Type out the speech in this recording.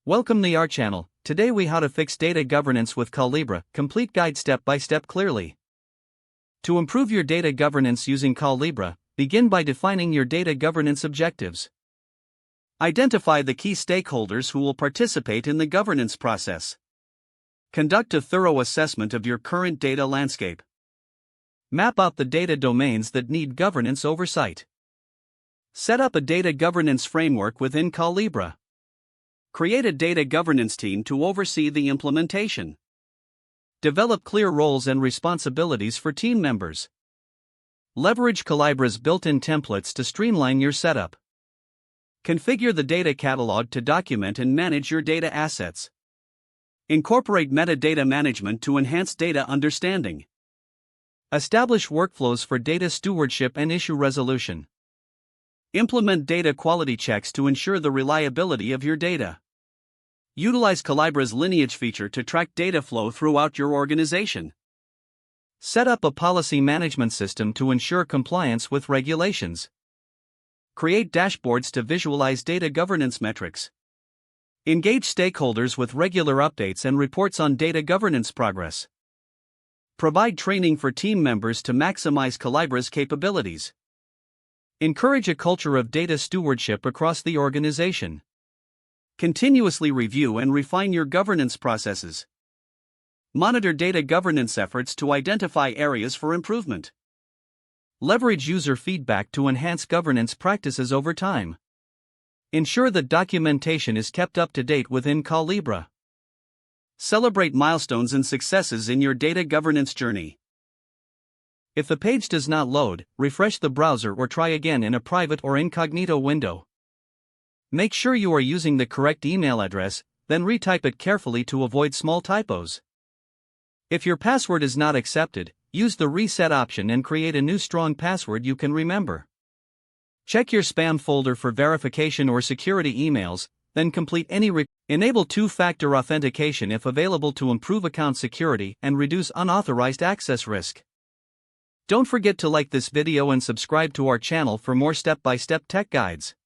Welcome to our channel. Today we how to fix data governance with Collibra, complete guide step by step clearly. To improve your data governance using Collibra, begin by defining your data governance objectives. Identify the key stakeholders who will participate in the governance process. Conduct a thorough assessment of your current data landscape. Map out the data domains that need governance oversight. Set up a data governance framework within Collibra. Create a data governance team to oversee the implementation. Develop clear roles and responsibilities for team members. Leverage Collibra's built-in templates to streamline your setup. Configure the data catalog to document and manage your data assets. Incorporate metadata management to enhance data understanding. Establish workflows for data stewardship and issue resolution. Implement data quality checks to ensure the reliability of your data. Utilize Collibra's lineage feature to track data flow throughout your organization. Set up a policy management system to ensure compliance with regulations. Create dashboards to visualize data governance metrics. Engage stakeholders with regular updates and reports on data governance progress. Provide training for team members to maximize Collibra's capabilities. Encourage a culture of data stewardship across the organization. Continuously review and refine your governance processes. Monitor data governance efforts to identify areas for improvement. Leverage user feedback to enhance governance practices over time. Ensure that documentation is kept up to date within Collibra. Celebrate milestones and successes in your data governance journey. If the page does not load, refresh the browser or try again in a private or incognito window. Make sure you are using the correct email address, then retype it carefully to avoid small typos. If your password is not accepted, use the reset option and create a new strong password you can remember. Check your spam folder for verification or security emails, then complete any Enable two-factor authentication if available to improve account security and reduce unauthorized access risk. Don't forget to like this video and subscribe to our channel for more step-by-step tech guides.